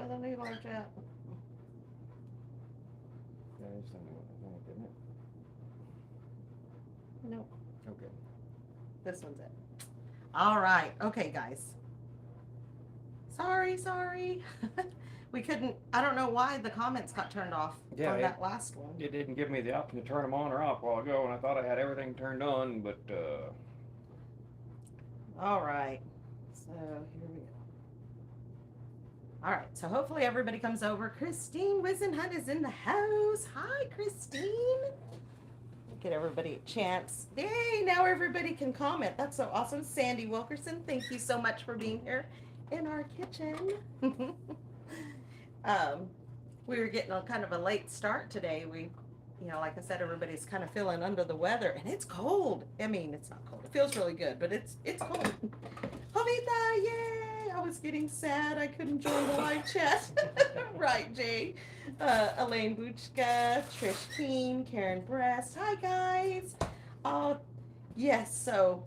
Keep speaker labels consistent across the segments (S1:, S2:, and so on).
S1: go the large app.
S2: Yeah, it's something I think, isn't it?
S1: Nope.
S2: Okay.
S1: This one's it. All right. Okay, guys. Sorry. We couldn't, I don't know why the comments got turned off
S2: Yeah,
S1: on that last one.
S2: it didn't give me the option to turn them on or off a while ago, and I thought I had everything turned on, but
S1: All right. So here we go. All right. So hopefully everybody comes over. Christine Wisenhunt is in the house. Hi, Christine. Get everybody a chance. Yay, now everybody can comment. That's so awesome. Sandy Wilkerson, thank you so much for being here in our kitchen. We were getting a kind of a late start today. Like I said, everybody's kind of feeling under the weather, and it's cold. I mean, it's not cold. It feels really good, but it's cold. Jovita, yay! I was getting sad. I couldn't join the live chat. Right, Jay. Elaine Buchka, Trish Keen, Karen Brest. Hi, guys. Yes, so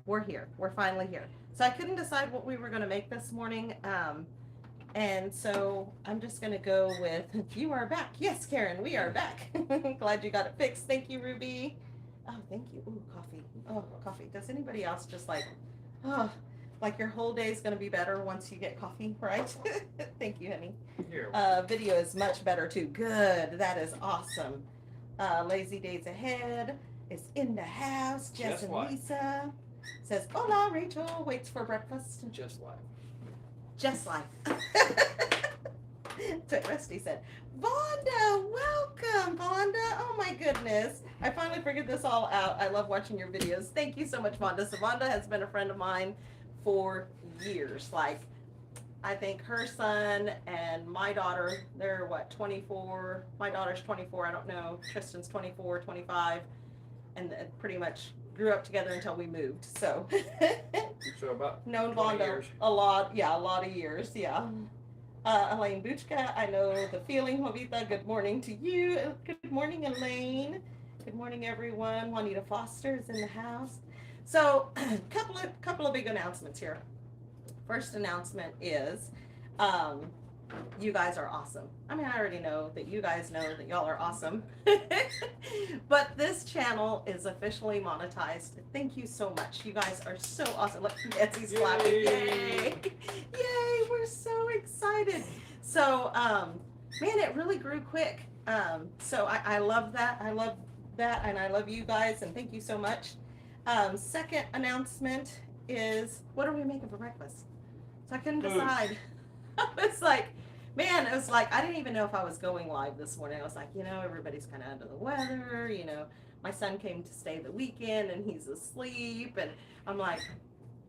S1: we're here. We're finally here. So I couldn't decide what we were going to make this morning. And so I'm just going to go with, you are back. Yes, Karen, we are back. Glad you got it fixed. Thank you, Ruby. Oh, thank you. Ooh, coffee. Oh, coffee. Does anybody else just like your whole day is going to be better once you get coffee, right? Thank you, honey. Video is much better too. Good. That is awesome. Lazy Days Ahead is in the house. Jess and Lisa says, hola, Rachel waits for breakfast.
S2: just like.
S1: Just like. That's what Rusty said. Vonda, welcome, Vonda. Oh my goodness. I finally figured this all out. I love watching your videos. Thank you so much, Vonda. So Vonda has been a friend of mine for years. Like, I think her son and my daughter, they're what, 24? My daughter's 24. I don't know. Tristan's 24, 25. And pretty much grew up together until we moved. So,
S2: So about
S1: known
S2: 20
S1: Vonda
S2: years.
S1: a lot. Yeah, a lot of years. Yeah. Elaine Buchka, I know the feeling. Jovita, good morning to you. Good morning, Elaine. Good morning, everyone. Juanita Foster is in the house. So, couple of big announcements here. First announcement is, you guys are awesome. I mean, I already know that you guys know that y'all are awesome. But this channel is officially monetized. Thank you so much. You guys are so awesome. Look, Betsy's clapping. Yay! Yay! We're so excited. So, man, it really grew quick. So I love that. I love that, and I love you guys, and thank you so much. Second announcement is, what are we making for breakfast? So I couldn't decide. I was like, man, it was like, I didn't even know if I was going live this morning. I was like, everybody's kind of under the weather. My son came to stay the weekend and he's asleep. And I'm like,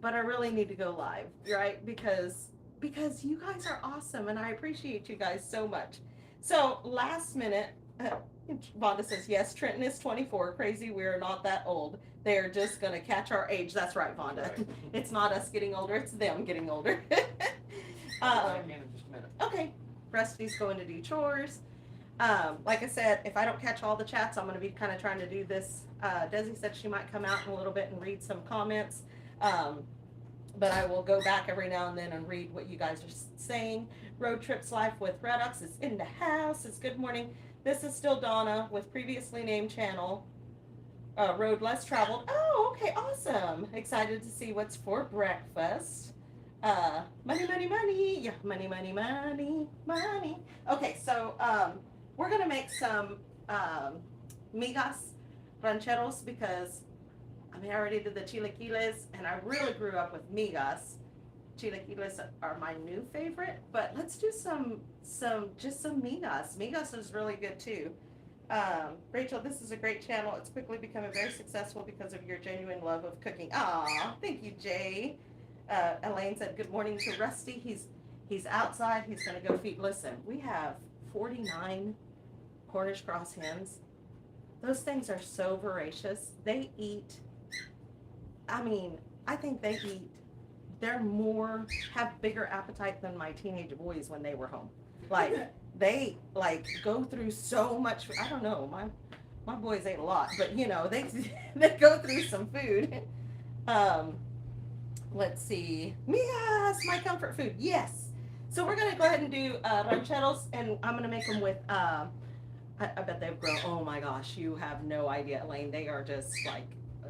S1: but I really need to go live, right? Because you guys are awesome and I appreciate you guys so much. So last minute, Vonda says, yes, Trenton is 24. Crazy, we're not that old. They're just going to catch our age. That's right, Vonda. Right. It's not us getting older, it's them getting older. Okay, Rusty's going to do chores. Like I said, if I don't catch all the chats, I'm going to be kind of trying to do this. Desi said she might come out in a little bit and read some comments. But I will go back every now and then and read what you guys are saying. Road Trips Life with Redox is in the house. It's good morning. This is still Donna with previously named channel. Road Less Traveled. Oh, okay, awesome. Excited to see what's for breakfast. Money. Yeah, money. Okay, so we're gonna make some Migas Rancheros because I already did the chilaquiles and I really grew up with Migas. Chilaquiles are my new favorite, but let's do some Migas. Migas is really good too. Rachel, this is a great channel. It's quickly becoming very successful because of your genuine love of cooking. Aw, thank you, Jay. Elaine said, good morning to Rusty. He's outside. He's going to go feed. Listen, we have 49 Cornish cross hens. Those things are so voracious. They eat, I mean, I think they eat, have bigger appetite than my teenage boys when they were home. Like, they go through so much. I don't know, my boys ate a lot, but they go through some food. Let's see. Migas, my comfort food. Yes. So we're gonna go ahead and do rancheros, and I'm gonna make them with. I bet they've grown. Oh my gosh, you have no idea, Elaine. They are just like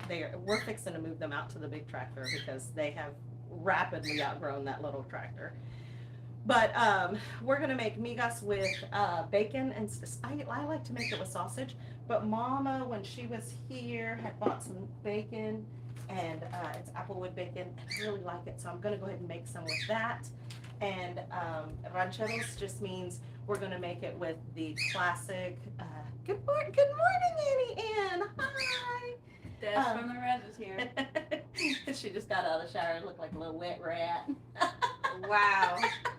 S1: they are. We're fixing to move them out to the big tractor because they have rapidly outgrown that little tractor. But we're gonna make migas with bacon, and I like to make it with sausage. But Mama, when she was here, had bought some bacon, and it's applewood bacon. And I really like it, so I'm gonna go ahead and make some with that. And rancheros just means we're gonna make it with the classic. Good morning, Annie Ann. Hi.
S3: Des from the Res is here.
S1: She just got out of the shower and looked like a little wet rat.
S3: Wow.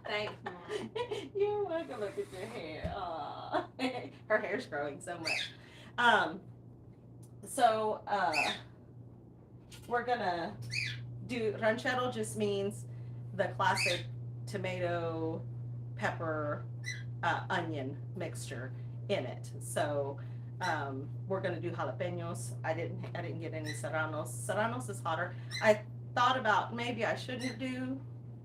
S3: Thanks, Mom.
S1: You're welcome. Look at your hair. Aw. Her hair's growing so much. So we're gonna do ranchero. Just means the classic tomato, pepper, onion mixture in it. So we're gonna do jalapeños. I didn't get any serranos. Serranos is hotter. I thought about maybe I shouldn't do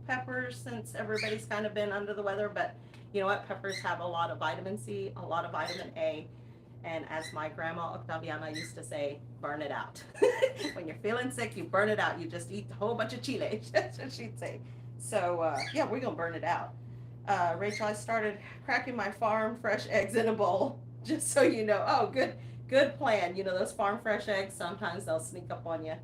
S1: peppers since everybody's kind of been under the weather, but you know what? Peppers have a lot of vitamin C, a lot of vitamin A, and as my grandma Octaviana used to say, burn it out. When you're feeling sick, you burn it out. You just eat a whole bunch of chile. That's what she'd say. So yeah, we're gonna burn it out. Rachel, I started cracking my farm fresh eggs in a bowl, just so you know. Oh, good plan. You know those farm fresh eggs, sometimes they'll sneak up on you.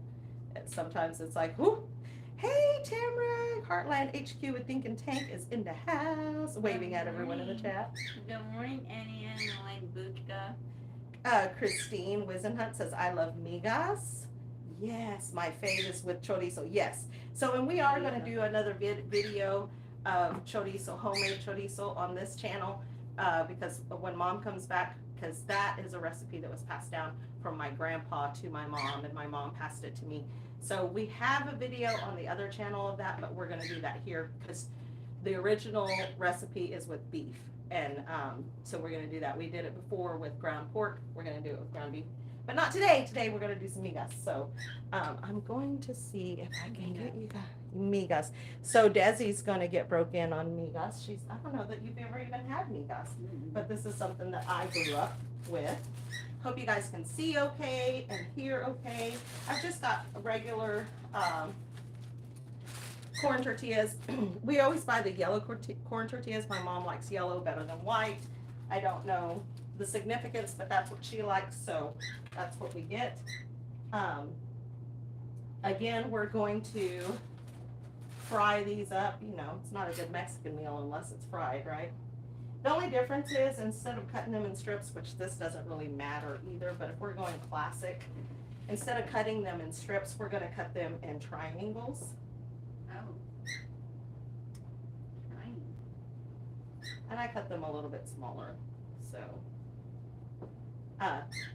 S1: And sometimes it's like, whoo, hey Tamara, Heartland HQ with Thinking Tank is in the house, waving at everyone in the chat.
S3: Good morning, Annie and Elaine Buchka.
S1: Christine Wizenhunt says, I love migas. Yes, my fave is with chorizo. Yes. So, and we are going to do another video of chorizo, homemade chorizo on this channel because when Mom comes back, because that is a recipe that was passed down from my grandpa to my mom, and my mom passed it to me. So we have a video on the other channel of that, but we're going to do that here because the original recipe is with beef. And so we're going to do that. We did it before with ground pork. We're going to do it with ground beef. But not today. Today we're going to do some migas. So I'm going to see if I can get you guys migas. So Desi's going to get broke in on migas. I don't know that you've ever even had migas, but this is something that I grew up with. Hope you guys can see okay and hear okay. I've just got a regular corn tortillas. We always buy the yellow corn tortillas. My mom likes yellow better than white. I don't know the significance, but that's what she likes, so that's what we get. Again, we're going to fry these up. You know, it's not a good Mexican meal unless it's fried, right? The only difference is instead of cutting them in strips, which this doesn't really matter either, but if we're going classic, instead of cutting them in strips, we're going to cut them in triangles.
S3: Oh. Trying.
S1: And I cut them a little bit smaller, so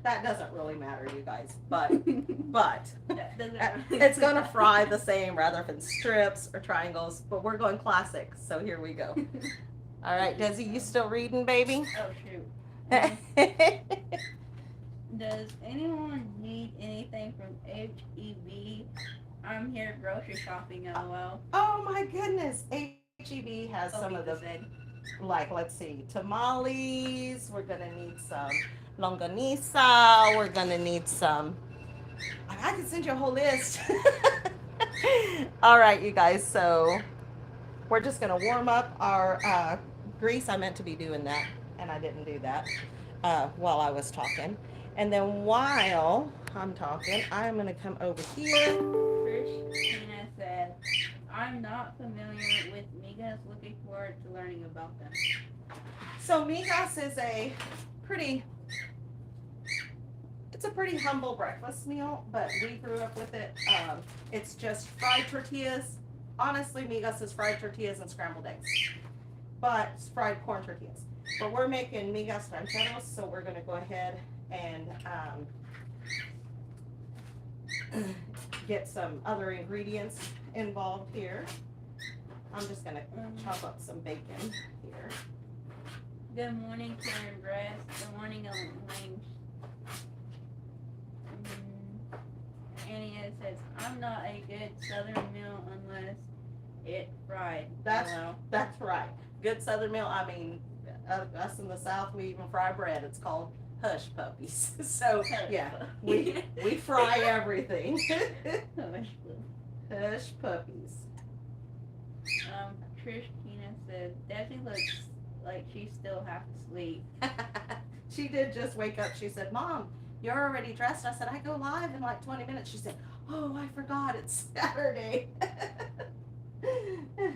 S1: that doesn't really matter, you guys, but it's gonna fry the same rather than strips or triangles, but we're going classic, so here we go. All right, Desi, you still reading, baby?
S3: Oh, shoot. Does anyone need anything from HEB? I'm here grocery shopping, LOL.
S1: Oh my goodness, HEB has some of the, like, let's see, tamales, we're gonna need some longanisa, we're gonna need some, I can send you a whole list. All right, you guys, so we're just gonna warm up our grease. I meant to be doing that, and I didn't do that while I was talking. And then while I'm talking, I'm gonna come over here.
S3: Christina said, I'm not familiar with migas, looking forward to learning about them.
S1: So migas is it's a pretty humble breakfast meal, but we grew up with it. It's just fried tortillas. Honestly, migas is fried tortillas and scrambled eggs, but it's fried corn tortillas. But we're making migas rancheros, so we're gonna go ahead and get some other ingredients involved here. I'm just gonna chop up some bacon here.
S3: Good morning, Karen Bress. Good morning, Elaine. Annie says, I'm not a good southern meal unless it fried.
S1: That's
S3: Hello.
S1: that's right. Good Southern meal. I mean, us in the South, we even fry bread. It's called hush puppies. So yeah, we fry everything. Hush puppies.
S3: Trish Keena said, Desi looks like she's still half asleep.
S1: She did just wake up. She said, "Mom, you're already dressed." I said, "I go live in like 20 minutes." She said, "Oh, I forgot. It's Saturday."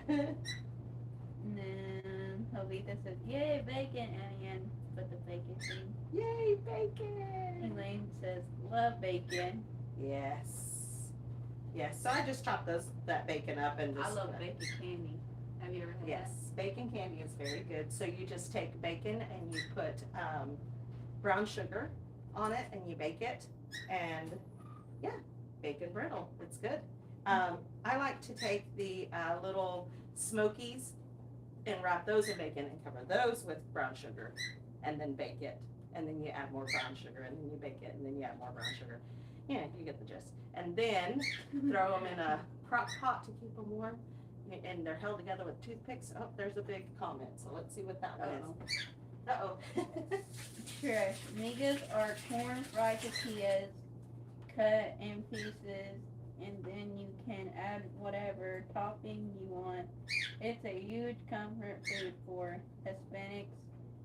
S3: And then Jovita said, yay, bacon. And put the bacon thing.
S1: Yay, bacon!
S3: Elaine says, love bacon.
S1: Yes. Yes. So I just chopped that bacon up and just.
S3: I love bacon candy. Have you ever had
S1: Yes, bacon candy is very good. So you just take bacon and you put brown sugar on it and you bake it, and yeah, bacon brittle. It's good. I like to take the little smokies and wrap those in bacon and cover those with brown sugar, and then bake it. And then you add more brown sugar, and then you bake it, and then you add more brown sugar. Yeah, you get the gist. And then throw them in a crock pot to keep them warm. And they're held together with toothpicks. Oh, there's a big comment, so let's see what that one is. Uh-oh.
S3: Trish, migas are corn fried tortillas cut in pieces, and then you can add whatever topping you want. It's a huge comfort food for Hispanics,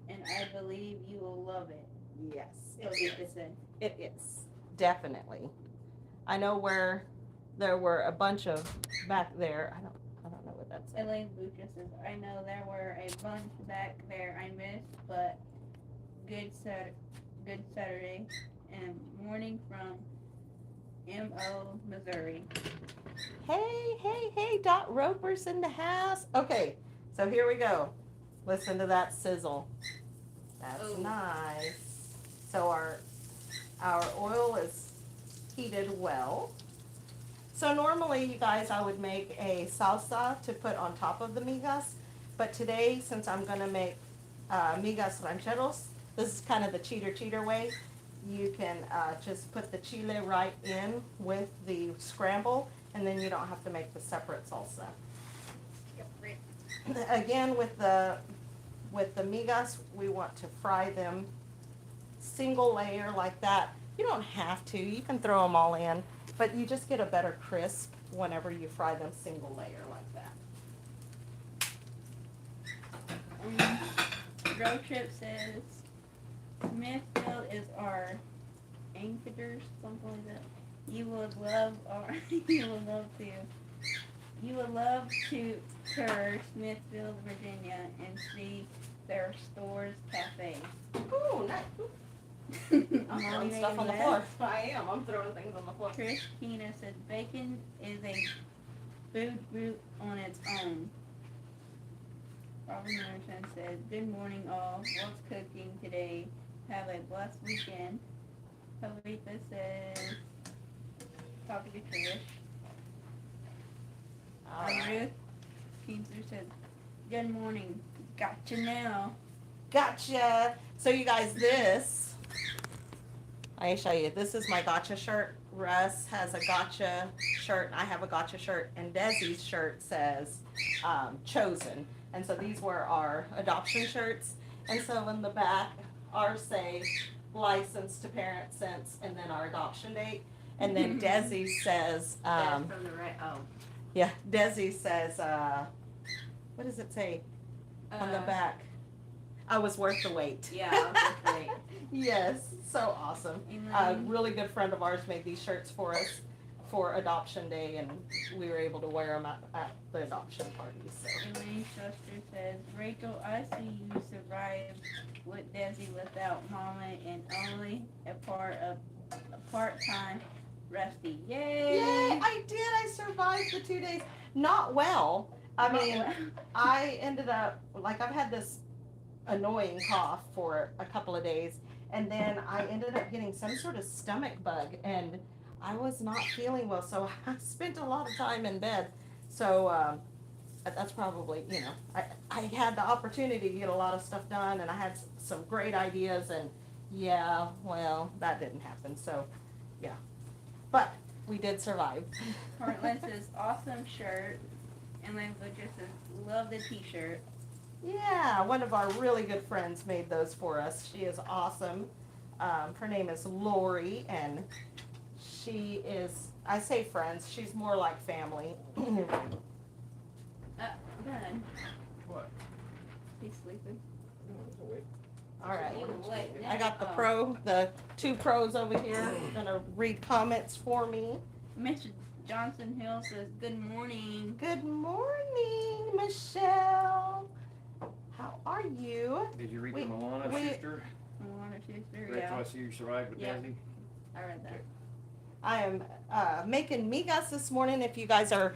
S3: and I believe you will love it.
S1: Yes,
S3: Jovita said.
S1: it is. Definitely. I know where there were a bunch of back there. I don't know what that's.
S3: Elaine Lucha says, I know there were a bunch back there I missed, but good Saturday and morning from M.O. Missouri.
S1: Hey, Dot Roper's in the house. Okay, so here we go. Listen to that sizzle. That's
S3: Oh.
S1: nice. So our oil is heated well. So normally, you guys, I would make a salsa to put on top of the migas, but today, since I'm gonna make migas rancheros, this is kind of the cheater way. You can just put the chile right in with the scramble, and then you don't have to make the separate salsa. Again, with the migas, we want to fry them single layer like that. You don't have to. You can throw them all in, but you just get a better crisp whenever you fry them single layer like that.
S3: Road Trip says, Smithfield is our anchors, something like that. You would love to tour Smithfield, Virginia, and see their stores cafe.
S1: Ooh, nice. I'm throwing stuff on the floor. I am. I'm throwing things on the floor.
S3: Trish Keena said bacon is a food group on its own. Robert Merton said, good morning all. What's cooking today? Have a blessed weekend. Jovita says, talking to Trish. Ruth Keenser said, good morning. Gotcha now.
S1: Gotcha. So you guys, this, I show you. This is my gotcha shirt. Russ has a gotcha shirt. I have a gotcha shirt. And Desi's shirt says chosen. And so these were our adoption shirts. And so in the back, ours say licensed to parent since, and then our adoption date. And then Desi says,
S3: That's from the right. Oh.
S1: yeah, Desi says, what does it say on the back? I was worth the wait.
S3: Yeah, I was worth the wait.
S1: Yes, so awesome. A really good friend of ours made these shirts for us for adoption day, and we were able to wear them at the adoption party. So.
S3: Elaine Shuster says, Rachel, I see you survived with Desi without Mama and only a part-time Rusty. Yay!
S1: Yay! I did. I survived the 2 days. Not well. I mean, I ended up like I've had this annoying cough for a couple of days, and then I ended up getting some sort of stomach bug, and I was not feeling well, so I spent a lot of time in bed. So that's probably, I had the opportunity to get a lot of stuff done, and I had some great ideas, and yeah, well, that didn't happen. So yeah, but we did survive.
S3: Portland says, awesome shirt. And my butcher says, love the t-shirt.
S1: Yeah, one of our really good friends made those for us. She is awesome. Her name is Lori, and she is, I say friends, she's more like family.
S3: Good.
S2: What?
S3: He's sleeping.
S1: All right.
S3: You wait.
S1: I got the
S3: Oh.
S1: the two pros over here gonna read comments for me.
S3: Mr. Johnson Hill says, good morning.
S1: Good morning, Michelle. How are you?
S2: Did you read
S1: We-
S2: the Milana
S1: we-
S2: sister?
S3: Milana Schuster,
S2: That's why I
S3: yeah.
S2: see you survived with
S3: Yeah.
S2: Desi.
S3: I read that.
S1: I am making migas this morning. If you guys are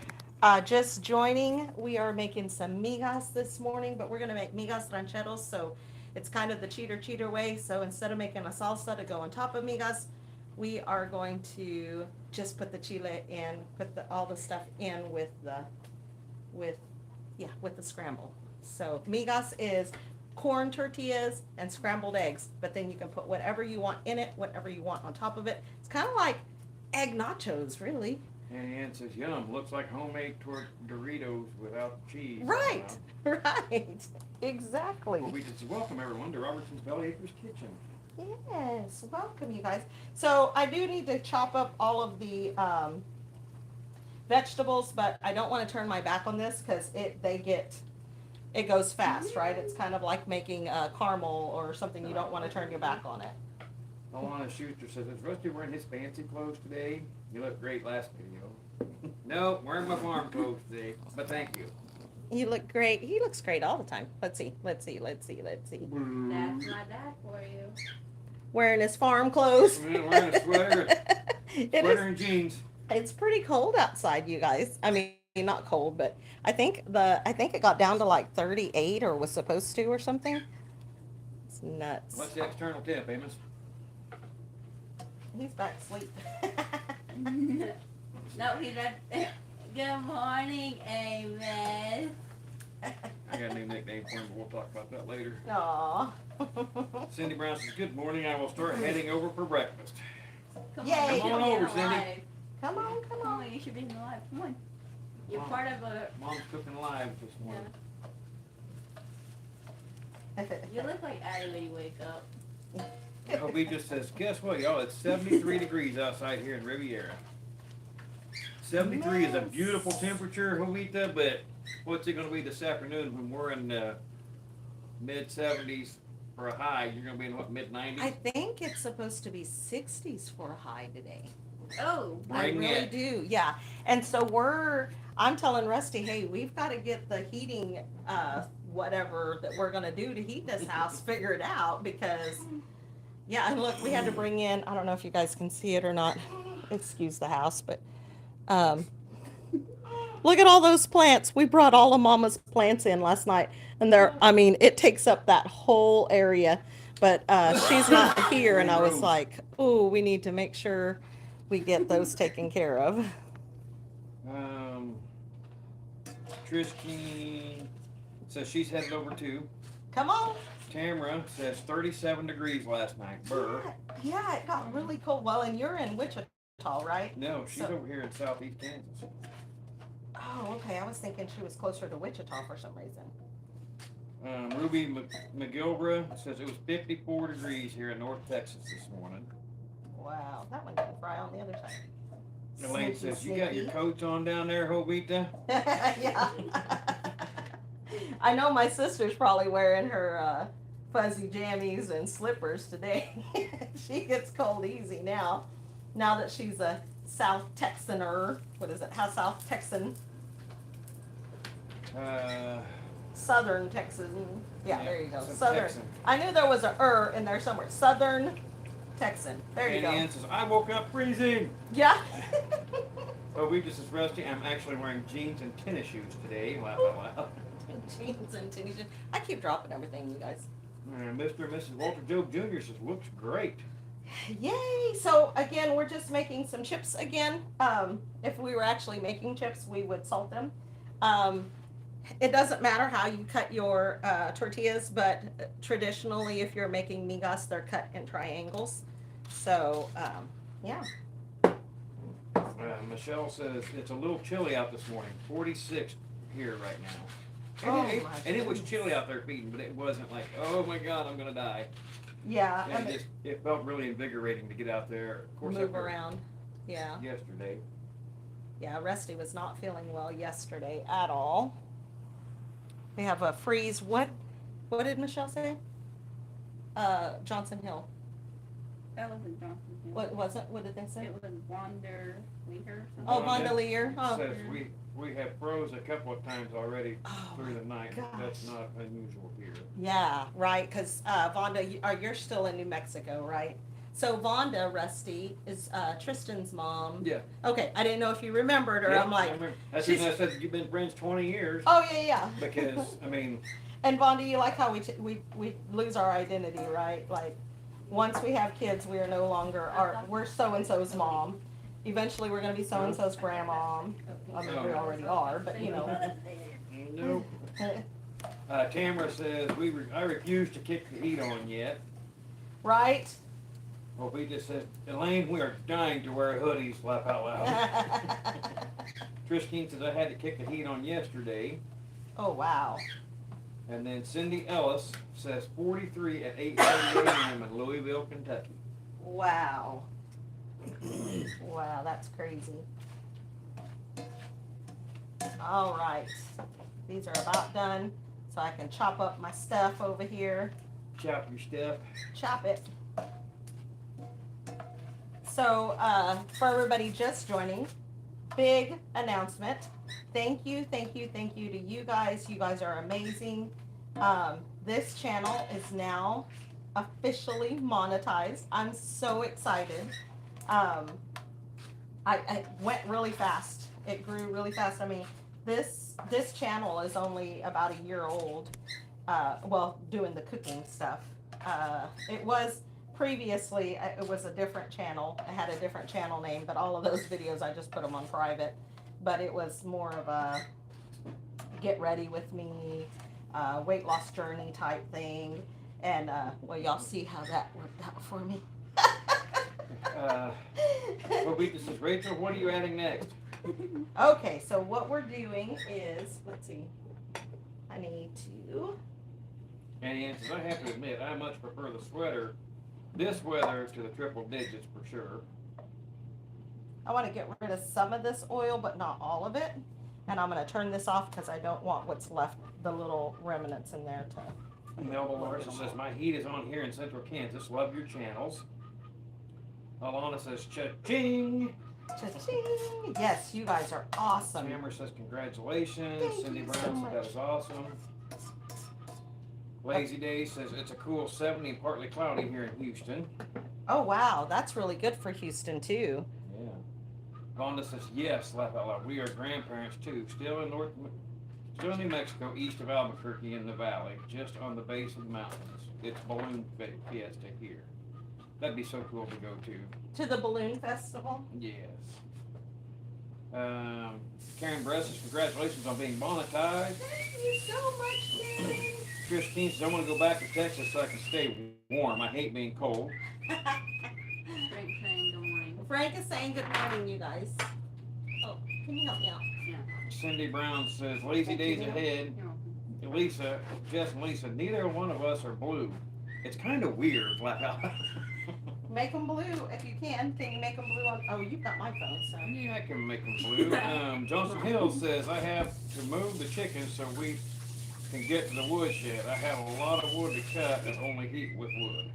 S1: just joining, we are making some migas this morning, but we're gonna make migas rancheros, so it's kind of the cheater way. So instead of making a salsa to go on top of migas, we are going to just put the chile in, put all the stuff in with the scramble. So migas is corn tortillas and scrambled eggs, but then you can put whatever you want in it, whatever you want on top of it. It's kind of like egg nachos, really.
S2: And Ann says, yum, looks like homemade Doritos without cheese.
S1: Right, right, exactly.
S2: Well, we just welcome everyone to Robertson's Belly Acres Kitchen.
S1: Yes, welcome you guys. So I do need to chop up all of the vegetables, but I don't want to turn my back on this because it goes fast, right? It's kind of like making caramel or something. You don't want to turn your back on it.
S2: Alana Schuster says, is Rusty wearing his fancy clothes today? You look great last video. No, wearing my farm clothes today, but thank you.
S1: You look great. He looks great all the time. Let's see.
S3: That's my dad for you.
S1: Wearing his farm clothes.
S2: Yeah, wearing a sweater,
S1: It
S2: sweater
S1: is,
S2: and jeans.
S1: it's pretty cold outside, you guys. I mean, not cold, but I think it got down to like 38 or was supposed to or something. It's nuts.
S2: What's the external temp, Amos?
S1: He's back asleep.
S3: No, he's at. Good morning, Amos.
S2: I got a new nickname for him, but we'll talk about that later.
S1: Aw.
S2: Cindy Brown says, good morning, I will start heading over for breakfast.
S3: Come
S1: Yay.
S3: on, you
S2: Come
S3: should
S2: on
S3: be in
S2: over,
S3: the
S2: Cindy.
S3: live.
S1: Come on, come
S3: Come
S1: on.
S3: on, you should be in the live. Come on. You're
S2: Mom.
S3: part of a.
S2: Mom's cooking live this morning.
S3: You look like Addie when you wake up.
S2: He just says, guess what, y'all? It's 73 degrees outside here in Riviera. 73 is a
S1: Nice.
S2: beautiful temperature, Jovita, but what's it going to be this afternoon when we're in the mid 70s for a high? You're going to be in what, mid 90s?
S1: I think it's supposed to be 60s for a high today.
S3: Oh.
S1: I
S2: Bring
S1: really
S2: it.
S1: do, yeah. And so I'm telling Rusty, hey, we've got to get the heating, whatever that we're gonna do to heat this house figured out because, yeah, and look, we had to bring in, I don't know if you guys can see it or not, excuse the house, but, look at all those plants. We brought all of Mama's plants in last night and it takes up that whole area, but, she's not here and I was like, oh, we need to make sure we get those taken care of.
S2: Trish Keen says she's headed over too.
S1: Come on.
S2: Tamara says 37 degrees last night. Burr.
S1: Yeah, it got really cold. Well, and you're in Wichita, right?
S2: No, she's
S1: So-
S2: over here in southeast Kansas.
S1: Oh, okay. I was thinking she was closer to Wichita for some reason.
S2: Ruby McGilbra says it was 54 degrees here in North Texas this morning.
S1: Wow, that one didn't fry on the other side.
S2: Elaine
S1: Sneaky,
S2: says, you got your
S1: sneaky.
S2: coats on down there, Jovita?
S1: Yeah. I know my sister's probably wearing her fuzzy jammies and slippers today. She gets cold easy now that she's a South Texaner. What is it? How South Texan? Southern Texan. Yeah, there you go.
S2: some
S1: Southern.
S2: Texan.
S1: I knew there was a in there somewhere. Southern Texan. There you
S2: And
S1: go.
S2: Ann says, I woke up freezing.
S1: Yeah.
S2: Jovita says, Rusty, I'm actually wearing jeans and tennis shoes today. Laugh out loud.
S1: Jeans and tennis shoes. I keep dropping everything, you guys.
S2: Mr. and Mrs. Walter Job Jr. says, looks great.
S1: Yay! So again, we're just making some chips again. If we were actually making chips, we would salt them. It doesn't matter how you cut your tortillas, but traditionally, if you're making migas, they're cut in triangles. So yeah.
S2: Michelle says, it's a little chilly out this morning, 46 here right now.
S1: Oh,
S2: And,
S1: my
S2: and it was
S1: goodness.
S2: chilly out there feeding, but it wasn't like, oh my God, I'm gonna die.
S1: Yeah,
S2: And it felt really invigorating to get out there. Of course,
S1: move
S2: after
S1: around. Yeah.
S2: yesterday.
S1: Yeah, Rusty was not feeling well yesterday at all. We have a freeze. What did Michelle say? Johnson Hill.
S3: That wasn't Johnson Hill.
S1: What was it? What did they say?
S3: It was Wander Leader or something.
S1: Oh,
S2: Vonda
S1: Vandalier. Oh.
S2: Says we have froze a couple of times already
S1: Oh,
S2: through the night. But that's
S1: gosh.
S2: not unusual here.
S1: Yeah, right. Because Vonda, you're still in New Mexico, right? So Vonda, Rusty, is Tristan's mom.
S2: Yeah.
S1: Okay, I didn't know if you remembered her.
S2: Yeah,
S1: I'm
S2: I
S1: like,
S2: remember. That's
S1: she's-
S2: reason I said you've been friends 20 years.
S1: oh yeah, yeah.
S2: Because I mean,
S1: And Vonda, you like how we lose our identity, right? Like, once we have kids, we are no longer we're so and so's mom. Eventually, we're gonna be so and so's grandma. I mean, we already are, but you know.
S2: nope. Tamara says I refuse to kick the heat on yet.
S1: Right?
S2: Well, we just said, Elaine, we are dying to wear hoodies, laugh out loud. Christine says I had to kick the heat on yesterday.
S1: Oh wow.
S2: And then Cindy Ellis says 43 at 8:30 a.m. in Louisville, Kentucky.
S1: Wow. Wow, that's crazy. All right. These are about done, so I can chop up my stuff over here.
S2: Chop your stuff.
S1: Chop it. So, for everybody just joining, big announcement. Thank you to you guys. You guys are amazing. This channel is now officially monetized. I'm so excited. I went really fast. It grew really fast. I mean, this channel is only about a year old. Well, doing the cooking stuff. It was previously, it was a different channel. I had a different channel name, but all of those videos, I just put them on private. But it was more of a get ready with me, weight loss journey type thing. And, well, y'all see how that worked out for me.
S2: Well, this is Rachel. What are you adding next?
S1: Okay, so what we're doing is, let's see, I need to,
S2: And he answers, I have to admit, I much prefer the sweater, this weather, to the triple digits for sure.
S1: I want to get rid of some of this oil, but not all of it. And I'm going to turn this off because I don't want what's left, the little remnants in there to.
S2: Melba Larson says, my heat is on here in central Kansas. Love your channels. Alana says, cha-ching.
S1: Cha-ching. Yes, you guys are awesome.
S2: Tamara says, congratulations.
S1: Thank
S2: Cindy
S1: you
S2: Brown
S1: so
S2: says,
S1: much.
S2: that is awesome. Lazy Day says, it's a cool 70 and partly cloudy here in Houston.
S1: Oh, wow. That's really good for Houston, too.
S2: Yeah. Vonda says, yes, laugh out loud. We are grandparents, too. Still in New Mexico, east of Albuquerque in the valley, just on the base of the mountains. It's balloon fiesta here. That'd be so cool to go to.
S1: To the balloon festival.
S2: Yes. Karen Bress says, congratulations on being monetized.
S1: Thank you so much, Karen.
S2: Christine says, I want to go back to Texas so I can stay warm. I hate being cold.
S3: Frank saying good morning.
S1: Frank is saying good morning, you guys. Oh, can you help me out?
S2: Cindy Brown says, lazy days ahead. Lisa, Jess and Lisa, neither one of us are blue. It's kind of weird, laugh out.
S1: Make them blue if you can. Can you make them blue on? Oh, you've got my phone, so.
S2: Yeah, I can make them blue. Johnson Hill says, I have to move the chickens so we can get to the woodshed. I have a lot of wood to cut and only heat with wood.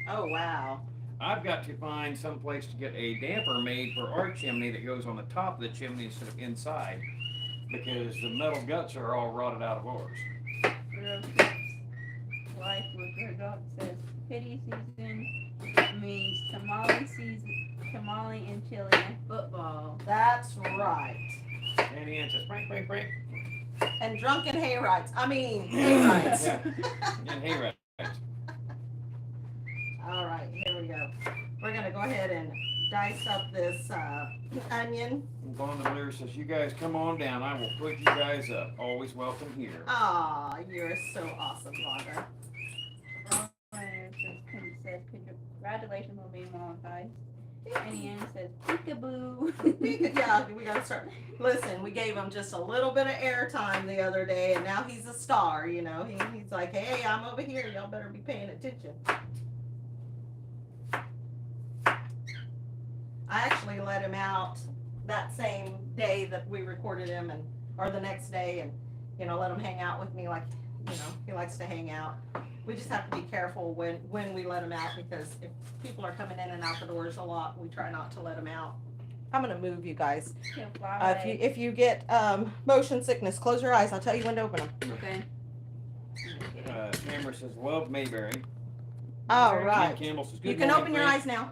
S1: Oh, wow.
S2: I've got to find some place to get a damper made for our chimney that goes on the top of the chimney instead of inside, because the metal guts are all rotted out of ours.
S3: Life with her dog says pity season means tamale and chili and football.
S1: That's right.
S2: And he answers, Frank, Frank, Frank.
S1: And drunken hay rides. I mean, hay rides.
S2: And hey, right.
S1: All right, here we go. We're going to go ahead and dice up this onion.
S2: Vonda Blair says, you guys come on down. I will put you guys up. Always welcome here.
S1: Aw, you're so awesome, Vonda.
S3: Says congratulations on being monetized. Annie Ann says peekaboo.
S1: Yeah, we gotta start. Listen, we gave him just a little bit of airtime the other day, and now he's a star. You know, he's like, hey, I'm over here. Y'all better be paying attention. I actually let him out that same day that we recorded him, or the next day, and let him hang out with me like he likes to hang out. We just have to be careful when we let him out, because if people are coming in and out the doors a lot, we try not to let him out. I'm gonna move you guys. If you get motion sickness, close your eyes. I'll tell you when to open them.
S3: Okay.
S2: Tamara says, love Mayberry.
S1: All
S2: Jim
S1: right.
S2: Campbell says, good
S1: You can
S2: morning,
S1: open your
S2: Frank.
S1: eyes now.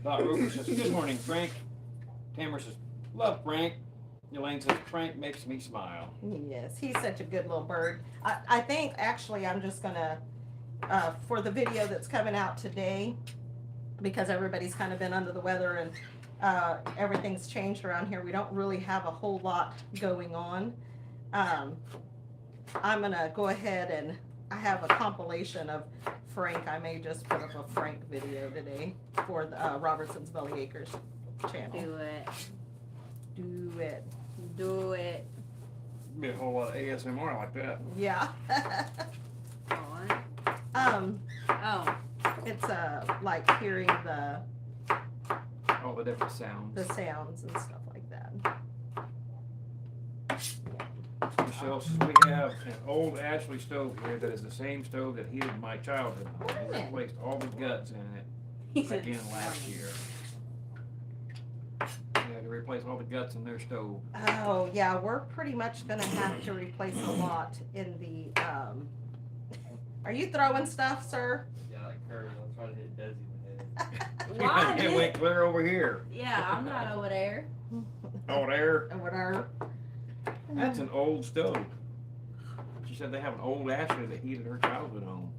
S2: Dot Roper says, good morning, Frank. Tamara says, love Frank. Elaine says, Frank makes me smile.
S1: Yes, he's such a good little bird. I think actually I'm just gonna for the video that's coming out today, because everybody's kind of been under the weather and everything's changed around here. We don't really have a whole lot going on. I'm gonna go ahead and I have a compilation of Frank. I may just put up a Frank video today for the Robertson's Belly Acres channel.
S3: Do it.
S1: Do it.
S3: Do it.
S2: Be a whole lot of ASMR like that.
S1: Yeah.
S3: On. Oh.
S1: It's like hearing
S2: All the different sounds.
S1: the sounds and stuff like that.
S2: Michelle says, we have an old Ashley stove here that is the same stove that heated my childhood home. They replaced all the guts in it again last year. They had to replace all the guts in their stove.
S1: Oh, yeah, we're pretty much gonna have to replace a lot in the, are you throwing stuff, sir?
S4: Yeah, like her. I'll try to hit Desi in the head.
S3: Why?
S2: It went clear over here.
S3: Yeah, I'm not over there.
S2: Oh, there.
S1: And whatever.
S2: That's an old stove. She said they have an old Ashley that heated her childhood home.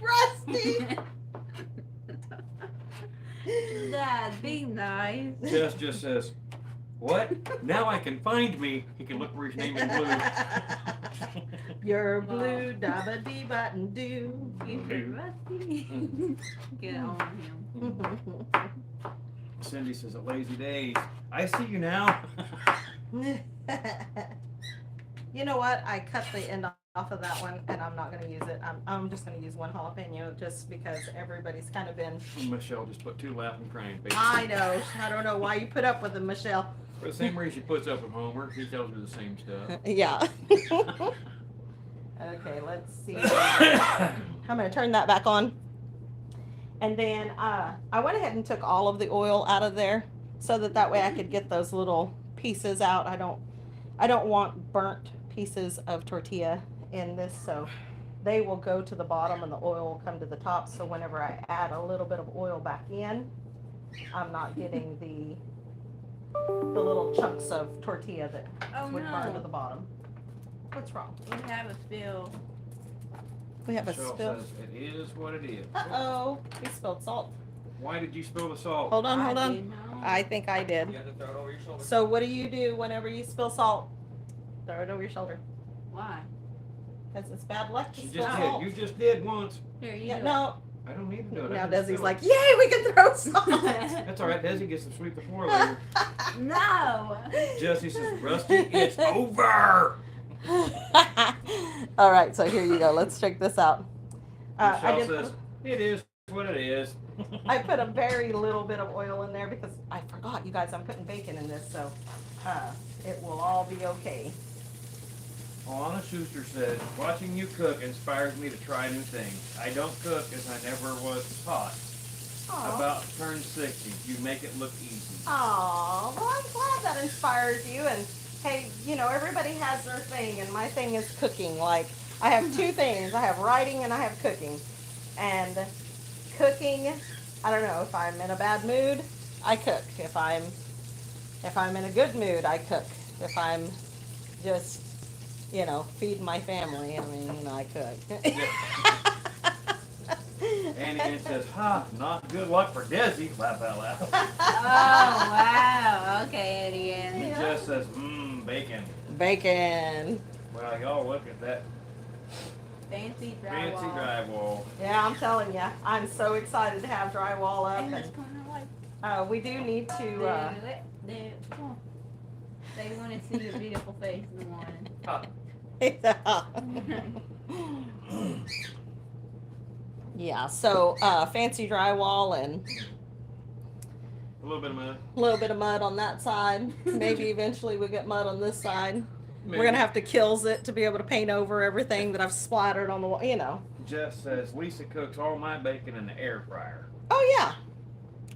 S1: Rusty!
S3: That'd be nice.
S2: Jess just says, what? Now I can find me. He can look for his name in blue.
S1: You're blue, dabba dee button doo.
S3: Rusty. Get on him.
S2: Cindy says, a lazy days. I see you now.
S1: You know what? I cut the end off of that one, and I'm not going to use it. I'm just going to use one jalapeno, just because everybody's kind of been.
S2: Michelle just put 2 laughing crying faces.
S1: I know. I don't know why you put up with them, Michelle.
S2: For the same reason she puts up with Homer, he tells her the same stuff.
S1: Yeah. Okay, let's see. I'm going to turn that back on. And then I went ahead and took all of the oil out of there so that way I could get those little pieces out. I don't want burnt pieces of tortilla in this, so they will go to the bottom and the oil will come to the top. So whenever I add a little bit of oil back in, I'm not getting the little chunks of tortilla that would burn to the bottom. What's wrong?
S3: We have a spill.
S1: We have a
S2: Michelle
S1: spill.
S2: says, it is what it is.
S1: Uh-oh, we spilled salt.
S2: Why did you spill the salt?
S1: Hold on.
S3: I do know.
S1: I think I did.
S4: You have to throw it over your shoulder.
S1: So what do you do whenever you spill salt? Throw it over your shoulder.
S3: Why?
S1: Because it's bad luck to
S2: She
S1: spill
S2: just
S1: salt.
S2: did. You just did once.
S3: Here, you
S1: Yeah,
S3: do
S1: no.
S2: I don't need to do it. I
S1: Now
S2: can
S1: Desi's
S2: spill
S1: like,
S2: it.
S1: yay, we can throw salt.
S2: That's all right. Desi gets to sweep the floor later.
S3: No.
S2: Jesse says, Rusty, it's over.
S1: All right, so here you go. Let's check this out.
S2: Michelle says, it is what it is.
S1: I put a very little bit of oil in there because I forgot, you guys, I'm putting bacon in this, so it will all be okay.
S2: Alana Schuster said, watching you cook inspires me to try new things. I don't cook as I never was taught.
S1: Aw.
S2: About to turn 60. You make it look easy.
S1: Aw, well, I'm glad that inspires you. And hey, everybody has their thing, and my thing is cooking. Like, I have 2 things. I have writing and I have cooking. And cooking, I don't know, if I'm in a bad mood, I cook. If I'm in a good mood, I cook. If I'm just, feeding my family, I cook.
S2: Annie Ann says, not good luck for Desi. Laugh out loud.
S3: Oh, wow. Okay, Eddie Ann.
S2: He just says, bacon.
S1: Bacon.
S2: Well, y'all look at that.
S3: fancy drywall.
S2: Fancy drywall.
S1: Yeah, I'm telling you, I'm so excited to have drywall up.
S3: And let's
S1: And,
S3: go on our way.
S1: we do need to.
S3: Do it. Come on. They want to see your beautiful face in the morning.
S1: Yeah, so fancy drywall and
S2: A little bit of mud.
S1: a little bit of mud on that side. Maybe eventually we get mud on this side.
S2: Maybe.
S1: We're gonna have to kills it to be able to paint over everything that I've splattered on the wall. You know.
S2: Jeff says Lisa cooks all my bacon in the air fryer.
S1: Oh yeah,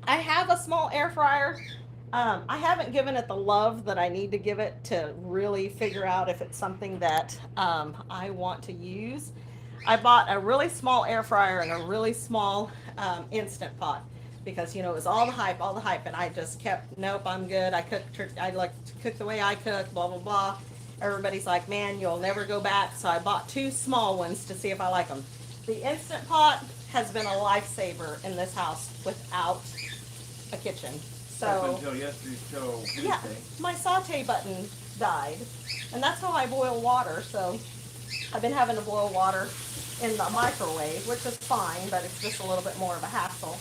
S1: I have a small air fryer. I haven't given it the love that I need to give it to really figure out if it's something that I want to use. I bought a really small air fryer and a really small instant pot because it was all the hype, and I just kept, nope, I'm good. I like to cook the way I cook, blah blah blah. Everybody's like, man, you'll never go back. So I bought 2 small ones to see if I like them. The instant pot has been a lifesaver in this house without a kitchen.
S2: Up
S1: So
S2: until yesterday's show
S1: yeah,
S2: Tuesday.
S1: my saute button died, and that's how I boil water. So I've been having to boil water in the microwave, which is fine, but it's just a little bit more of a hassle.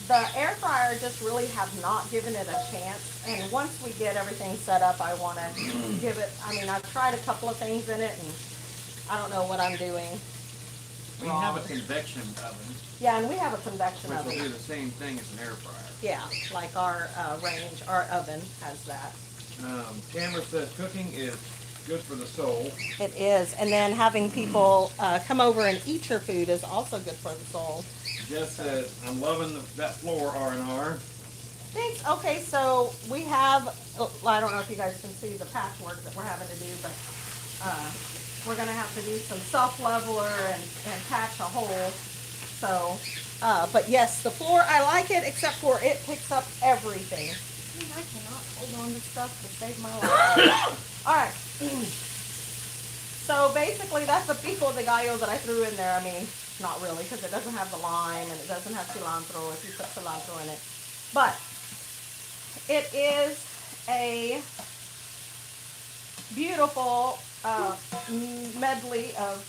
S1: The air fryer just really have not given it a chance, and once we get everything set up, I want to give it. I mean, I've tried a couple of things in it, and I don't know what I'm doing.
S2: We have a convection oven,
S1: Yeah, and we have a convection
S2: which will
S1: oven.
S2: do the same thing as an air fryer.
S1: Yeah, like our our oven has that.
S2: Tamara says cooking is good for the soul.
S1: It is, and then having people come over and eat your food is also good for the soul.
S2: Jeff says, I'm loving that floor R&R.
S1: Thanks. Okay, so we have, I don't know if you guys can see the patchwork that we're having to do, but we're going to have to do some self-leveler and patch a hole. So, but yes, the floor, I like it, except for it picks up everything. I cannot hold on to stuff to save my life. All right. So basically, that's the pico de gallo that I threw in there. I mean, not really, because it doesn't have the lime and it doesn't have cilantro if you put cilantro in it. But it is a beautiful medley of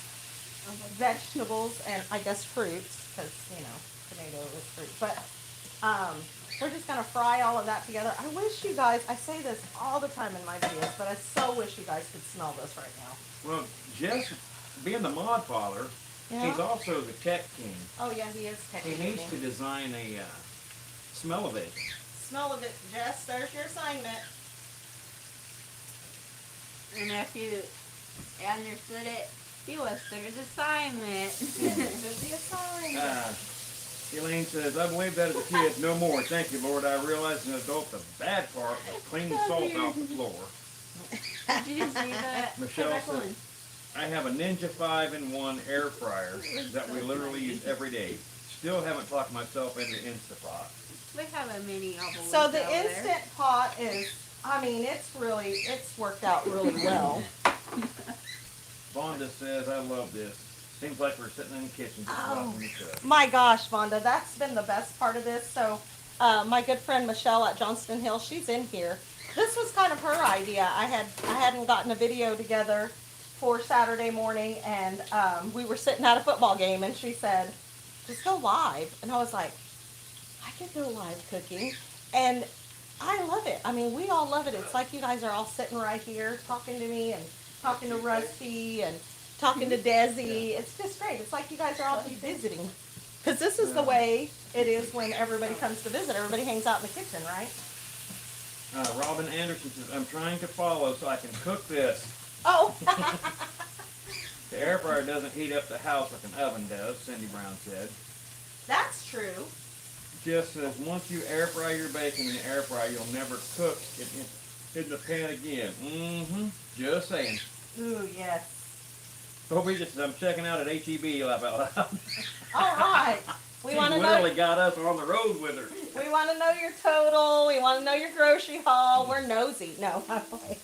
S1: vegetables and I guess fruits, because tomato is fruit. But we're just gonna fry all of that together. I wish you guys, I say this all the time in my videos, but I so wish you guys could smell this right now.
S2: Well, Jeff, being the mod father, he's also the tech king.
S1: Oh yeah, he is
S2: He
S1: technically.
S2: needs to design a smell of it.
S1: Smell of it, Jess. There's your assignment.
S3: And if you understood it, he was through the assignment.
S1: There's the assignment.
S2: Elaine says, I believe that as a kid, no more. Thank you, Lord. I realized as an adult the bad part was cleaning salt off the floor.
S3: Did you see that?
S2: Michelle
S3: Go back
S2: says,
S3: on.
S2: I have a Ninja 5-in-1 air fryer that we literally use every day. Still haven't talked myself into Instapot.
S3: We have a mini oval.
S1: So the instant pot is, I mean, it's worked out really well.
S2: Vonda says, I love this. Seems like we're sitting in the kitchen just watching the cook.
S1: My gosh, Vonda, that's been the best part of this. So my good friend Michelle at Johnston Hill, she's in here. This was kind of her idea. I hadn't gotten a video together for Saturday morning, and we were sitting at a football game, and she said, just go live. And I was like, I could go live cooking. And I love it. I mean, we all love it. It's like you guys are all sitting right here talking to me and talking to Rusty and talking to Desi. It's just great. It's like you guys are all visiting. Because this is the way it is when everybody comes to visit. Everybody hangs out in the kitchen, right?
S2: Robin Anderson says, I'm trying to follow so I can cook this.
S1: Oh.
S2: The air fryer doesn't heat up the house like an oven does, Cindy Brown said.
S1: That's true.
S2: Jeff says, once you air fry your bacon in the air fryer, you'll never cook it in the pan again. Mm-hmm. Just saying.
S1: Ooh, yes.
S2: Toby just says, I'm checking out at HEB, laugh out loud.
S1: All right. We
S2: She
S1: want to
S2: literally
S1: know.
S2: got us on the road with her.
S1: We want to know your total. We want to know your grocery haul. We're nosy. No, I'm playing.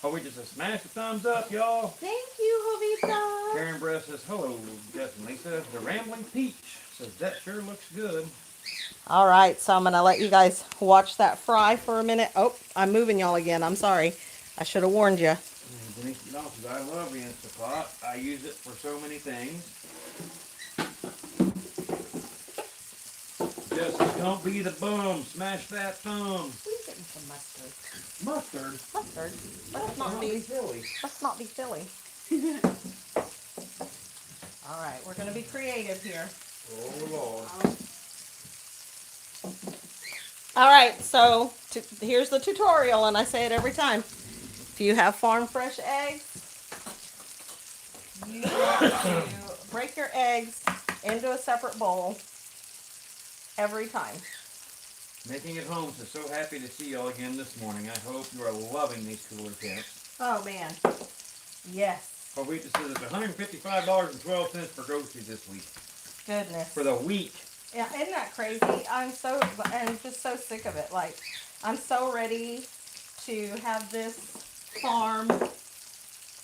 S2: Toby just says, smash the thumbs up, y'all.
S1: Thank you, Jovita.
S2: Karen Bress says, hello, Jeff and Lisa. The Rambling Peach says, that sure looks good.
S1: All right, so I'm going to let you guys watch that fry for a minute. Oh, I'm moving y'all again. I'm sorry. I should have warned you.
S2: Nikki Dawn says, I love the Instant Pot. I use it for so many things. Just don't be the bum. Smash that thumb.
S1: Please get me some mustard.
S2: Mustard?
S1: Mustard. Let's
S2: Don't
S1: not
S2: be
S1: be
S2: silly.
S1: let's not be silly. All right, we're gonna be creative here.
S4: Oh Lord.
S1: All right, so here's the tutorial, and I say it every time. If you have farm fresh eggs, you want to break your eggs into a separate bowl every time.
S2: Making it home, so happy to see y'all again this morning. I hope you are loving these cooler temps.
S1: Oh man, yes.
S2: Jovita says it's $155.12 for groceries this week.
S1: Goodness.
S2: For the week.
S1: Yeah, isn't that crazy? I'm just so sick of it. Like, I'm so ready to have this farm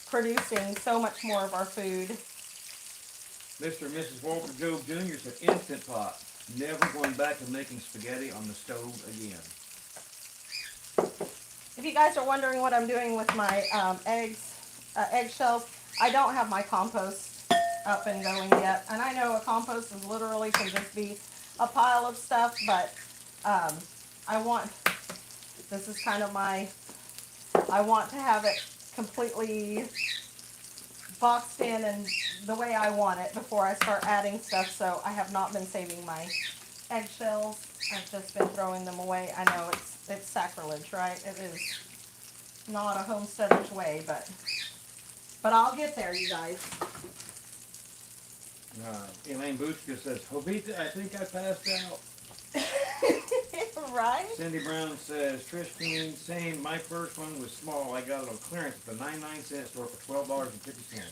S1: producing so much more of our food.
S2: Mr. and Mrs. Walter Job Jr. said Instant Pot. Never going back to making spaghetti on the stove again.
S1: If you guys are wondering what I'm doing with my eggshells, I don't have my compost up and going yet. And I know a compost is literally can just be a pile of stuff, but this is kind of I want to have it completely boxed in and the way I want it before I start adding stuff. So I have not been saving my eggshells. I've just been throwing them away. I know it's sacrilege, right? It is not a homesteader's way, but I'll get there, you guys.
S2: Elaine Bushka says, Jovita, I think I passed out.
S1: Right?
S2: Cindy Brown says, Trish King, same. My first one was small. I got it on clearance at the 99-cent store for $12.50.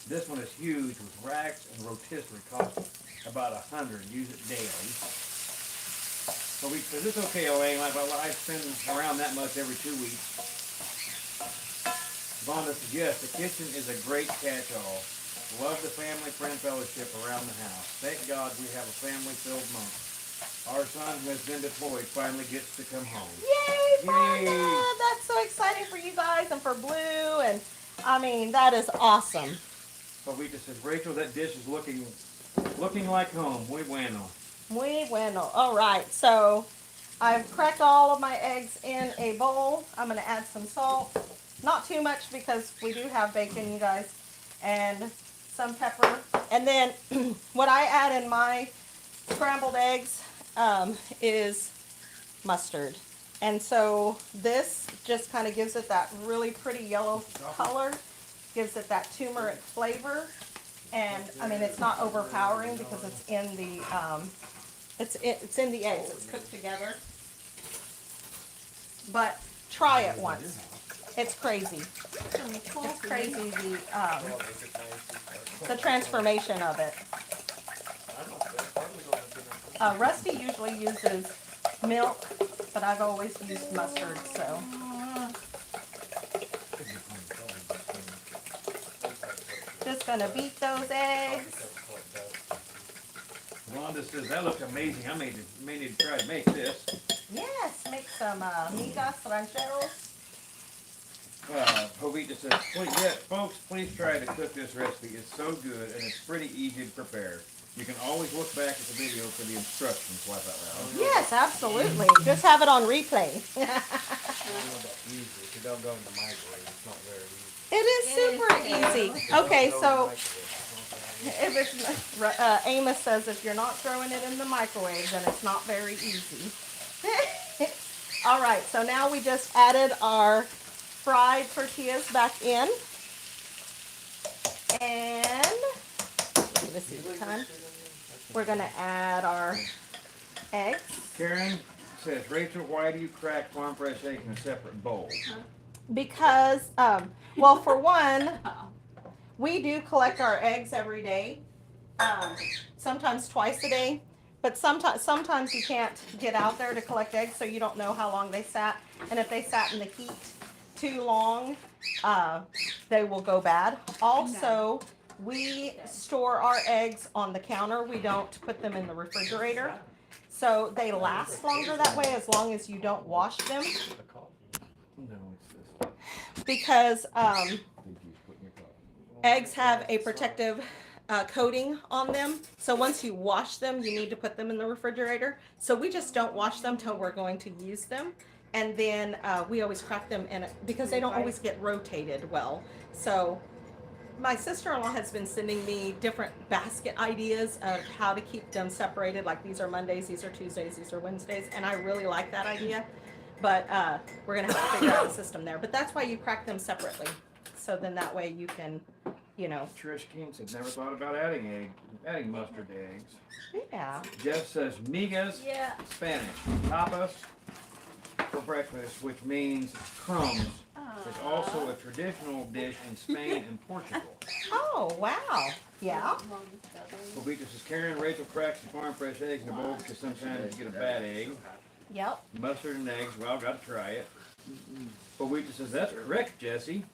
S2: This one is huge with racks and rotisserie. Cost about $100. Use it daily. So we said, it's okay, Elaine. I spend around that much every 2 weeks. Vonda says, yes, the kitchen is a great catch-all. Love the family friend fellowship around the house. Thank God we have a family-filled month. Our son who has been deployed finally gets to come home.
S1: Yay, Fonda!
S2: Yay.
S1: That's so exciting for you guys and for Blue, and I mean, that is awesome.
S2: Jovita says, Rachel, that dish is looking like home. Muy bueno.
S1: Muy bueno. All right, so I've cracked all of my eggs in a bowl. I'm going to add some salt. Not too much because we do have bacon, you guys, and some pepper. And then what I add in my scrambled eggs is mustard. And so this just kind of gives it that really pretty yellow color, gives it that turmeric flavor. And I mean, it's not overpowering because it's in the it's in the eggs. It's cooked together. But try it once. It's crazy. It's crazy the transformation of it. Rusty usually uses milk, but I've always used mustard, so. Just gonna beat those eggs.
S2: Rhonda says, that looks amazing. I may need to try to make this.
S1: Yes, make some Migas Rancheros.
S2: Jovita says, folks, please try to cook this recipe. It's so good and it's pretty easy to prepare. You can always look back at the video for the instructions. Laugh out loud.
S1: Yes, absolutely. Just have it on replay.
S4: I don't know about easy. If you don't go in the microwave, it's not very easy.
S1: It is super easy. Okay, so if it's, Amos says if you're not throwing it in the microwave, then it's not very easy. All right, so now we just added our fried tortillas back in. And give us some time. We're going to add our eggs.
S2: Karen says, Rachel, why do you crack farm fresh eggs in a separate bowl?
S1: Because, well, for one, we do collect our eggs every day, sometimes twice a day, but sometimes you can't get out there to collect eggs, so you don't know how long they sat, and if they sat in the heat too long, they will go bad. Also, we store our eggs on the counter. We don't put them in the refrigerator, so they last longer that way as long as you don't wash them.
S2: No, it's this.
S1: Because Eggs have a protective coating on them. So once you wash them, you need to put them in the refrigerator. So we just don't wash them till we're going to use them. And then we always crack them in it because they don't always get rotated well. So my sister-in-law has been sending me different basket ideas of how to keep them separated. Like these are Mondays, these are Tuesdays, these are Wednesdays. And I really like that idea. But we're going to have to figure out a system there. But that's why you crack them separately. So then that way you can, you know.
S2: Trish King said, never thought about adding mustard to eggs.
S1: Yeah.
S2: Jeff says, migas,
S3: Yeah.
S2: Spanish, tapas for breakfast, which means crumbs. It's also a traditional dish in Spain and Portugal.
S1: Oh, wow. Yeah.
S2: Bobita says, Karen and Rachel cracks the farm fresh eggs in a bowl because sometimes you get a bad egg.
S1: Yep.
S2: Mustard and eggs, well, got to try it. Bobita says, that's correct, Jesse.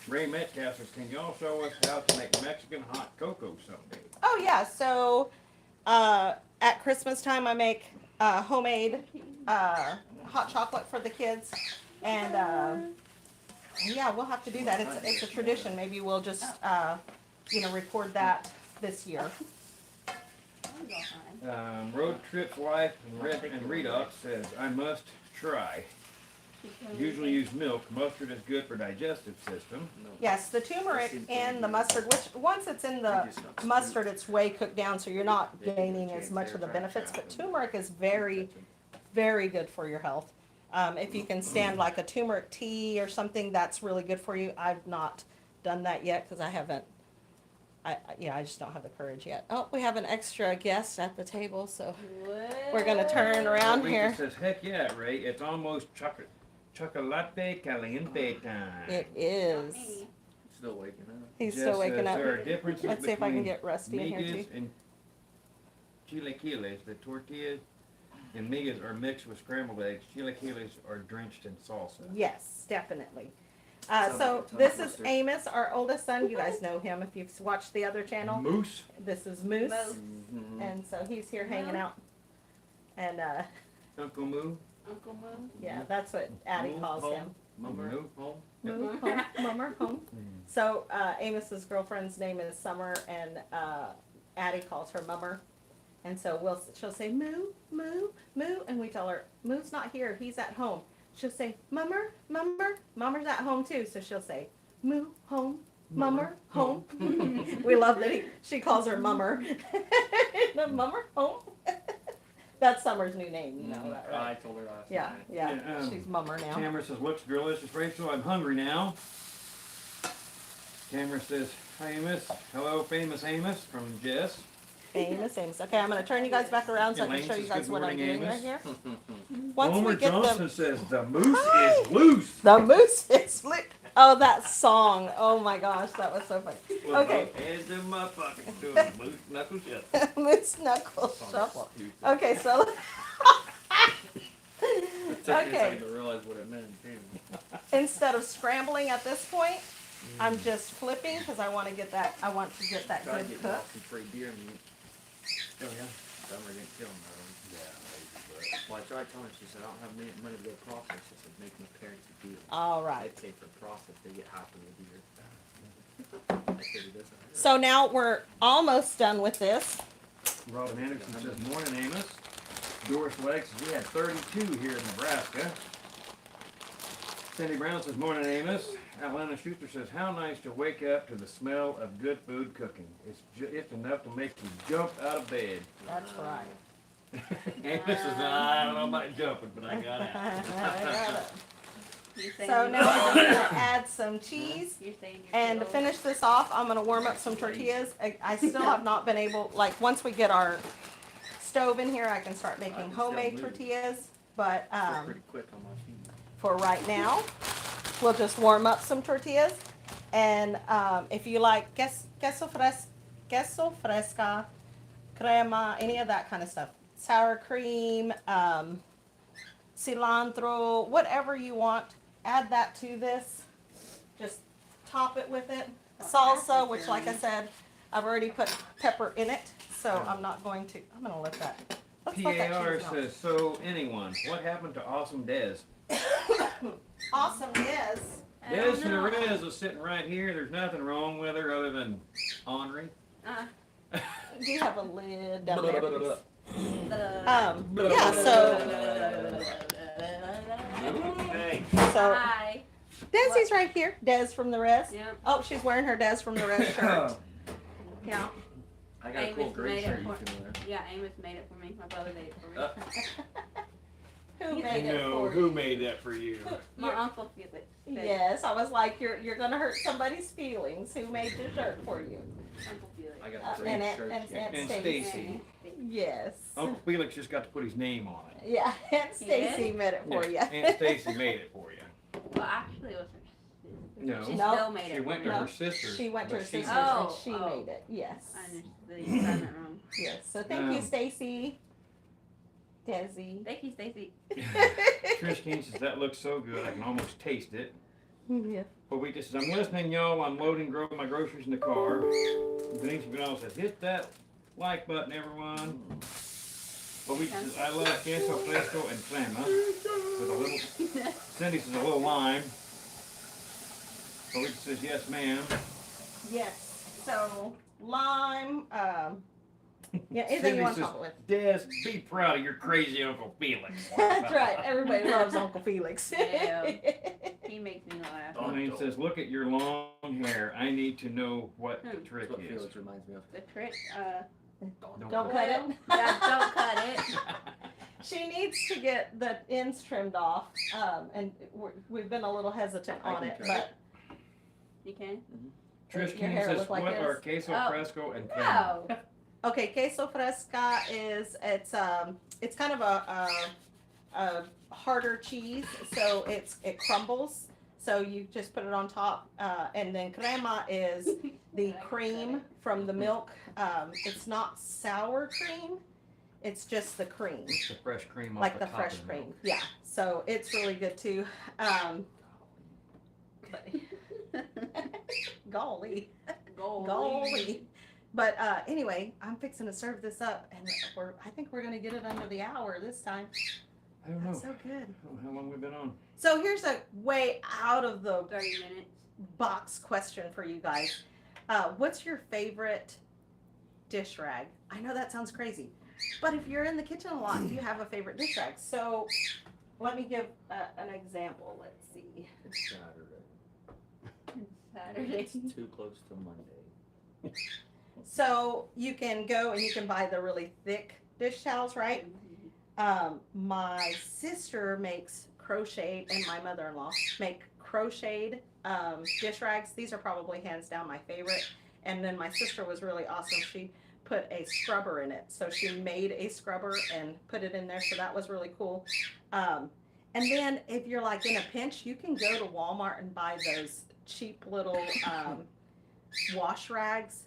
S2: Ray Metcalf says, can y'all show us how to make Mexican hot cocoa someday?
S1: Oh, yeah. So at Christmas time, I make homemade hot chocolate for the kids. And yeah, we'll have to do that. It's a tradition. Maybe we'll just, record that this year.
S2: Road Trip Life and Redox says, I must try. Usually use milk. Mustard is good for digestive system.
S1: Yes, the turmeric and the mustard, which once it's in the mustard, it's way cooked down, so you're not gaining as much of the benefits. But turmeric is very, very good for your health. If you can stand like a turmeric tea or something, that's really good for you. I've not done that yet because I haven't. I just don't have the courage yet. Oh, we have an extra guest at the table, so we're gonna turn around here.
S2: Says, heck yeah, Ray, it's almost chocolate caliente time.
S1: It is.
S4: Still waking up.
S1: He's still waking up.
S2: There are differences
S1: Let's see if I can
S2: between
S1: get Rusty in here
S2: migas
S1: too.
S2: and chilaquiles. The tortillas and migas are mixed with scrambled eggs. Chilaquiles are drenched in salsa.
S1: Yes, definitely. So this is Amos, our oldest son. You guys know him if you've watched the other channel.
S2: Moose.
S1: This is Moose,
S4: Mm-hmm.
S1: and so he's here hanging out. And
S2: Uncle Moo.
S3: Uncle Moo.
S1: yeah, that's what Addie calls him.
S2: Moo.
S4: Home.
S1: Moo, home, mummer, home. So Amos's girlfriend's name is Summer, and Addie calls her Mummer. And so she'll say moo, moo, moo, and we tell her Moo's not here, he's at home. She'll say mummer, mummer, mummer's at home too. So she'll say moo, home, mummer, home. We love that she calls her Mummer. The Mummer, home. That's Summer's new name, you know that, right?
S4: I told her last
S1: Yeah,
S4: night.
S1: yeah, she's Mummer now.
S2: Tamara says, looks delicious, Rachel. I'm hungry now. Tamara says, hi, Amos. Hello, famous Amos from Jess.
S1: Amos. Okay, I'm going to turn you guys back around so I can
S2: Elaine
S1: show you
S2: says,
S1: guys
S2: "Good
S1: what I'm
S2: morning,
S1: doing right
S2: Amos."
S1: here. Once
S2: Homer
S1: we get
S2: Johnson
S1: the
S2: says, the moose is loose.
S1: the moose is lit. Oh, that song. Oh my gosh, that was so funny. Okay.
S4: Hands in my pocket, doing moose knuckle shut.
S1: Moose knuckle shuffle. Okay, so
S4: It took me a
S1: okay.
S4: second to realize what it meant too.
S1: Instead of scrambling at this point, I'm just flipping because I want to get that. I want to get that
S4: Tried
S1: good
S4: getting
S1: cook.
S4: off some free deer meat.
S2: Oh, yeah.
S4: Summer didn't kill him though. Yeah, well, I tried telling her, she said, I don't have money to go process. She said, make my parents a deal.
S1: All
S4: They
S1: right.
S4: pay for process, they get half of the deer. I figured this out.
S1: So now we're almost done with this.
S2: Robin Anderson says, morning, Amos. Doris Lake says, we had 32 here in Nebraska. Cindy Brown says, morning, Amos. Atlanta Schuster says, how nice to wake up to the smell of good food cooking. It's enough to make you jump out of bed.
S1: That's right.
S2: Amos says, I don't know about jumping, but I got out.
S1: So now we're going to add some cheese.
S3: You're saying you're
S1: And to
S3: too
S1: finish this off, I'm going to warm up some tortillas. I still have not been able, like, once we get our stove in here, I can start making homemade tortillas. But
S4: They're pretty quick on my feet.
S1: for right now, we'll just warm up some tortillas. And if you like queso fresca, crema, any of that kind of stuff, sour cream, cilantro, whatever you want, add that to this. Just top it with it. Salsa, which like I said, I've already put pepper in it, so I'm not going to, I'm going to let that. Let's let that
S2: PAR
S1: cheese melt.
S2: says, so anyone, what happened to Awesome Dez?
S1: Awesome is.
S3: I don't
S2: Des
S3: know.
S2: Perez is sitting right here. There's nothing wrong with her other than ornery.
S1: Do you have a lid down
S2: Blah,
S1: there?
S2: blah, blah, blah.
S1: Yeah, so
S4: Hey,
S1: so
S3: Hi.
S1: Desi's right here. Des from the rest.
S3: Yep.
S1: Oh, she's wearing her Des from the rest shirt. Yeah.
S4: I got a
S3: Amos
S4: cool green
S3: made it
S4: shirt you
S3: for-
S4: can wear.
S3: Yeah, Amos made it for me. My brother made it for me.
S1: Who made it
S2: No,
S1: for
S2: who
S1: you?
S2: made that for you?
S3: My uncle Felix.
S1: Yes, I was like, you're gonna hurt somebody's feelings. Who made the shirt for you?
S3: Uncle Felix.
S4: I got
S1: Uh,
S4: a green
S1: and
S4: shirt.
S1: Aunt
S2: And
S1: Stacy.
S2: Stacy.
S1: Yes.
S2: Uncle Felix just got to put his name on it.
S1: Yeah, Aunt
S3: He
S1: Stacy
S3: did?
S1: made it for you.
S2: Aunt Stacy made it for you.
S3: Well, actually, it was her sister.
S2: No.
S3: She
S1: No.
S3: still made it
S2: She
S3: for
S2: went
S3: me.
S2: to
S1: No.
S2: her sister's.
S1: She went to her
S2: but
S1: sister's
S3: Oh,
S1: and she
S3: oh.
S1: made it. Yes.
S3: I understood the assignment wrong.
S1: Yes. So thank you,
S2: Um,
S1: Stacy. Desi.
S3: Thank you, Stacy.
S2: Christine says, that looks so good, I can almost taste it.
S1: Yeah.
S2: Bobita says, I'm listening, y'all. I'm loading my groceries in the car. Denise McDonald says, hit that like button, everyone. Bobita says, I love queso fresco and crema. With a little, Cindy says, a little lime. Bobita says, yes, ma'am.
S1: Yes. So lime. Yeah. Anything
S2: Cindy
S1: you want to
S2: says,
S1: talk with?
S2: Des, be proud of your crazy Uncle Felix.
S1: That's right. Everybody loves Uncle Felix.
S3: Yeah. He makes me laugh.
S2: Colleen says, look at your long hair. I need to know what the trick
S4: That's what
S2: is.
S4: Felix reminds me of.
S3: The trick,
S1: Don't cut it.
S3: yeah, don't cut it.
S1: She needs to get the ends trimmed off, and we've been a little hesitant
S4: I
S1: on
S4: can
S1: it,
S4: cut
S1: but
S3: You can?
S2: Trish
S1: Your
S2: King
S1: hair
S2: says,
S1: look like
S2: what
S1: this?
S2: are queso
S3: Oh.
S2: fresco and crema?
S3: No.
S1: okay, queso fresca is it's kind of a harder cheese, so it crumbles. So you just put it on top, and then crema is the cream from the milk. It's not sour cream; it's just the cream,
S2: It's the fresh cream off
S1: like the
S2: top
S1: fresh
S2: of
S1: cream.
S2: milk.
S1: Yeah, so it's really good too. But golly. Golly. But anyway, I'm fixing to serve this up, and I think we're gonna get it under the hour this time.
S2: I don't know.
S1: That's so good.
S2: How long we been on?
S1: So here's a way out of the
S3: 30 minutes.
S1: box question for you guys. What's your favorite dish rag? I know that sounds crazy, but if you're in the kitchen a lot, you have a favorite dish rag. So let me give an example. Let's see.
S4: It's Saturday.
S3: Saturday.
S4: It's too close to Monday.
S1: So you can go and you can buy the really thick dish towels, right? My sister makes crocheted, and my mother-in-law make crocheted dish rags. These are probably hands down my favorite. And then my sister was really awesome. She put a scrubber in it. So she made a scrubber and put it in there. So that was really cool. And then if you're like in a pinch, you can go to Walmart and buy those cheap little wash rags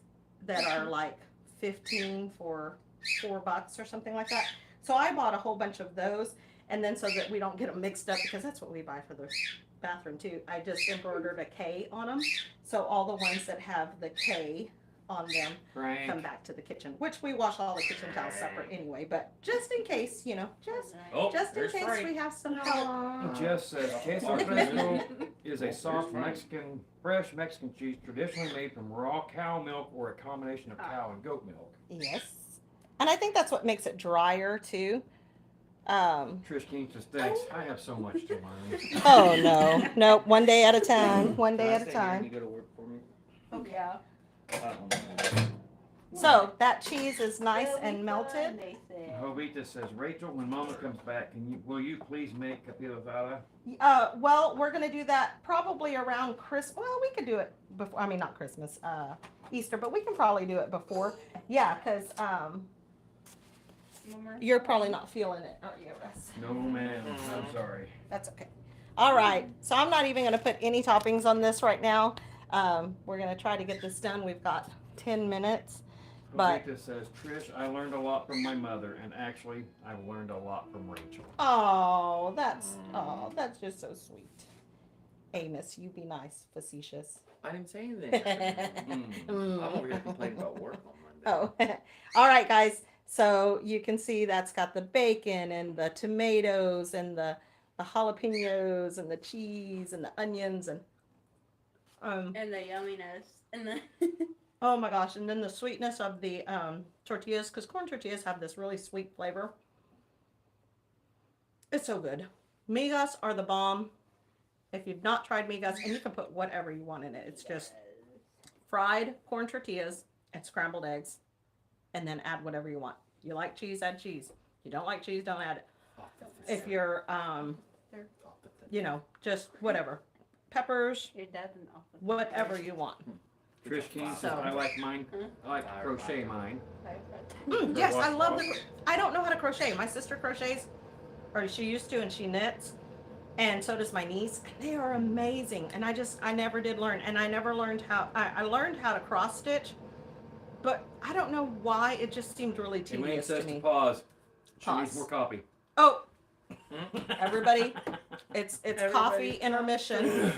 S1: that are like 15 for $4 or something like that. So I bought a whole bunch of those, and then so that we don't get them mixed up, because that's what we buy for the bathroom too, I just embroidered a K on them. So all the ones that have the K on them come
S2: Frank.
S1: back to the kitchen, which we wash all the kitchen towels separate anyway, but just in case, you know, just
S2: Oh,
S1: in
S2: there's
S1: case
S2: Frank.
S1: we have some help.
S2: Jess says, queso fresco is a soft fresh Mexican cheese traditionally made from raw cow milk or a combination of cow and goat milk.
S1: Yes. And I think that's what makes it drier too.
S2: Trish King says, thanks. I have so much to learn.
S1: Oh no, no, one day at a time, one
S4: Can
S1: day
S4: I
S1: at a
S4: stay here and
S1: time.
S4: You go to work for me?
S3: Yeah.
S4: I don't know.
S1: So that cheese is nice
S3: It'll be
S1: and
S3: fun,
S1: melted.
S3: they said.
S2: Jovita says, Rachel, when Mama comes back, will you please make capillotada?
S1: Well, we're gonna do that probably around Christmas. Well, we could do it before. I mean, not Christmas, Easter, but we can probably do it before. Yeah, because
S3: Remember?
S1: you're probably not feeling it, are you, Russ?
S2: No, ma'am. I'm sorry.
S1: That's okay. All right. So I'm not even gonna put any toppings on this right now. We're gonna try to get this done. We've got 10 minutes. But-
S2: Jovita says, Trish, I learned a lot from my mother, and actually, I've learned a lot from Rachel.
S1: Oh, that's just so sweet. Amos, you be nice, facetious.
S4: I didn't say anything. I'm over here complaining about work on Monday.
S1: Oh, all right, guys. So you can see that's got the bacon and the tomatoes and the jalapenos and the cheese and the onions and
S3: And the yumminess. And the
S1: Oh my gosh, and then the sweetness of the tortillas, because corn tortillas have this really sweet flavor. It's so good. Migas are the bomb. If you've not tried migas, and you can put whatever you want in it. It's just fried corn tortillas and scrambled eggs, and then add whatever you want. You like cheese, add cheese. You don't like cheese, don't add it. If you're, you know, just whatever. Peppers,
S3: It doesn't often.
S1: whatever you want.
S2: Trish King says,
S1: So-
S2: I like mine. I like to crochet mine.
S1: Yes, I love the. I don't know how to crochet. My sister crochets, or she used to, and she knits, and so does my niece. And they are amazing. And I never did learn, and I never learned how. I learned how to cross stitch, but I don't know why it just seemed really
S2: Elaine
S1: tedious
S2: says
S1: to
S2: to
S1: me.
S2: pause. She
S1: Pause.
S2: needs more coffee.
S1: Oh, everybody, it's
S3: Everybody
S1: coffee intermission.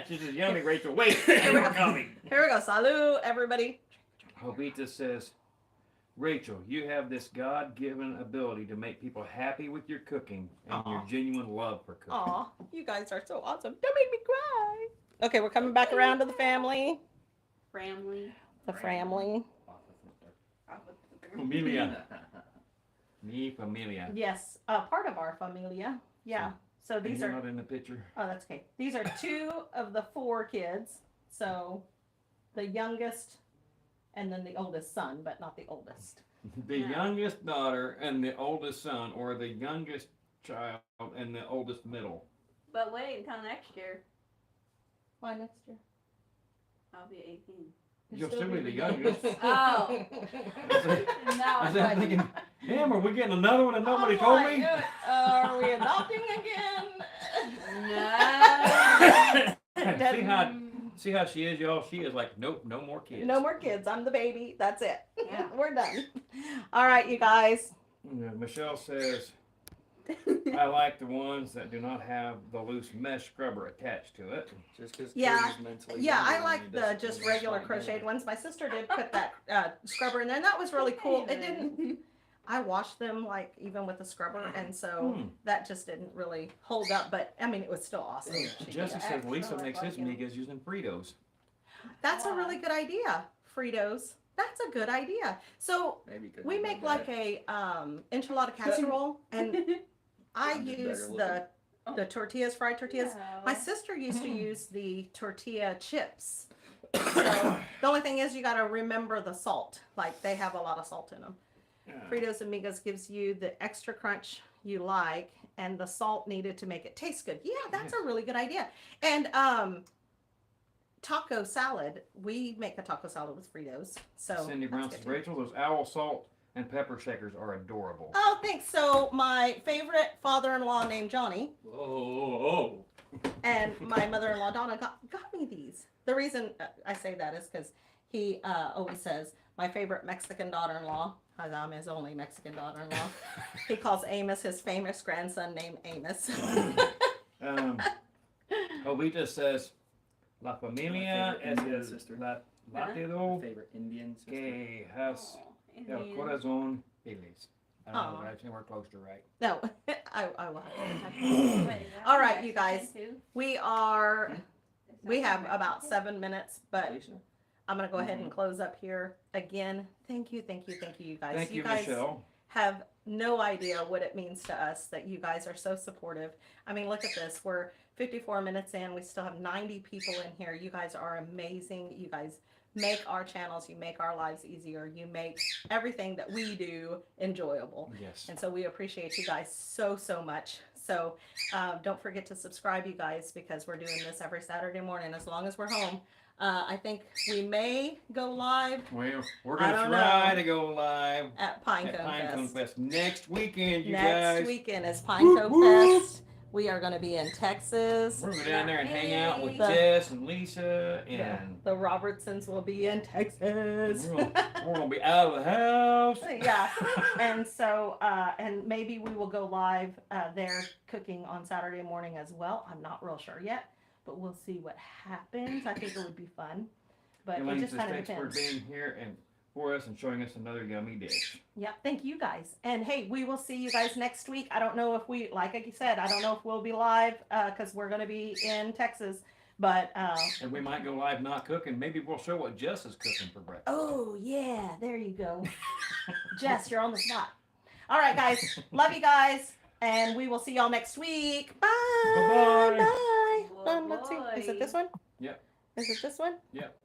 S2: She says, yummy, Rachel. Wait, more coffee.
S1: Here we go. Salut, everybody.
S2: Jovita says, Rachel, you have this God-given ability to make people happy with your cooking and your
S1: Aw.
S2: genuine love for cooking.
S1: Aw, you guys are so awesome. Don't make me cry. Okay, we're coming back around to the family.
S3: Family.
S1: The family.
S2: Familia. Mi familia.
S1: Yes, part of our familia. Yeah. So these
S2: You're
S1: are.
S2: not in the picture.
S1: Oh, that's okay. These are 2 of the 4 kids. So the youngest and then the oldest son, but not the oldest.
S2: The
S3: Yeah.
S2: youngest daughter and the oldest son, or the youngest child and the oldest middle.
S3: But wait until next year.
S1: Why next year?
S3: I'll be 18.
S2: You'll still be the youngest.
S3: Oh.
S2: I
S3: No.
S2: was thinking, damn, are we getting another one and nobody told me?
S1: Are we adopting again?
S3: No.
S2: see how she is, y'all? She is like, nope, no more kids.
S1: No more kids. I'm the baby. That's it.
S3: Yeah.
S1: We're done. All right, you guys.
S2: Yeah, Michelle says, I like the ones that do not have the loose mesh scrubber attached to it.
S4: Just because
S1: Yeah.
S4: mentally.
S1: Yeah, I
S4: younger
S1: like
S4: than
S1: the
S4: you doesn't
S1: just
S4: mean it's
S1: regular
S4: not
S1: crocheted
S4: good.
S1: ones. My sister did put that scrubber in there, and that was really cool. It didn't. I washed them like even with the scrubber, and so that just didn't really hold up. But I mean, it was still awesome. She
S2: Jesse
S1: did
S2: says
S1: that.
S2: Lisa
S3: I
S2: makes his
S3: like it.
S2: migas using Fritos.
S1: That's a really good idea, Fritos. That's a good idea. So
S4: Maybe good.
S1: we make like a enchilada casserole, and I
S4: Sounded
S1: use
S4: better
S1: the tortillas, fried tortillas.
S3: No.
S1: My sister used to use the tortilla chips. So the only thing is you got to remember the salt. Like they have a lot of salt in them. Fritos and Migas gives you the extra crunch you like and the salt needed to make it taste good. Yeah, that's a really good idea. And taco salad, we make a taco salad with Fritos. So
S2: Cindy Brown
S1: that's
S2: says,
S1: good too.
S2: Rachel, those owl salt and pepper shakers are adorable.
S1: Oh, thanks. So my favorite father-in-law named Johnny
S2: Oh.
S1: and my mother-in-law Donna got me these. The reason I say that is because he always says my favorite Mexican daughter-in-law. I'm his only Mexican daughter-in-law. He calls Amos his famous grandson named Amos.
S2: Jovita says, La familia
S4: My favorite Indian
S2: es
S4: sister.
S2: el
S4: My
S2: latido
S4: favorite Indian sister.
S2: que has
S3: Oh,
S2: el
S3: Indian.
S2: corazón feliz. I don't know,
S1: Aw.
S2: but I think we're close to right.
S1: No, I will have to type.
S3: Wait, is that
S1: All right,
S3: Mexican
S1: you guys.
S3: too?
S1: We are.
S3: Is
S1: We
S3: that
S1: have
S3: Mexican?
S1: about 7 minutes, but
S4: Lisa?
S1: I'm gonna go ahead and close up here again. Thank you, you guys.
S2: Thank you,
S1: guys
S2: Michelle.
S1: have no idea what it means to us that you guys are so supportive. I mean, look at this. We're 54 minutes in. We still have 90 people in here. You guys are amazing. You guys make our channels, you make our lives easier. You make everything that we do enjoyable.
S2: Yes.
S1: And so we appreciate you guys so, so much. So don't forget to subscribe, you guys, because we're doing this every Saturday morning as long as we're home. I think we may go live
S2: Well, we're
S1: I
S2: going to
S1: don't
S2: try
S1: know.
S2: to go live
S1: at
S2: at
S1: Pinecone
S2: Pinecone
S1: Fest.
S2: Fest next weekend, you
S1: Next
S2: guys.
S1: weekend is
S2: Whoop,
S1: Pinecone
S2: whoop.
S1: Fest. We are going to be in Texas.
S2: We're going to go down there and hang out with
S1: The-
S2: Jess and Lisa, and
S1: The Robertsons will be in Texas.
S2: we're going to be out of the house.
S1: Yeah. And so, and maybe we will go live there cooking on Saturday morning as well. I'm not real sure yet, but we'll see what happens. I think it would be fun. But
S2: Elaine
S1: it just
S2: says
S1: kind of
S2: thanks for
S1: depends.
S2: being here and for us and showing us another yummy dish.
S1: Yeah, thank you guys. And hey, we will see you guys next week. I don't know if we, like I said, I don't know if we'll be live because we're going to be in Texas. But
S2: And we might go live not cooking. Maybe we'll show what Jess is cooking for breakfast.
S1: oh yeah, there you go. Jess, you're on the spot. All right, guys. Love you guys. And we will see y'all next week. Bye.
S2: Bye-bye.
S1: Bye.
S3: Bye.
S1: Let's see. Is it this one?
S2: Yep.
S1: Is it this one?
S2: Yep.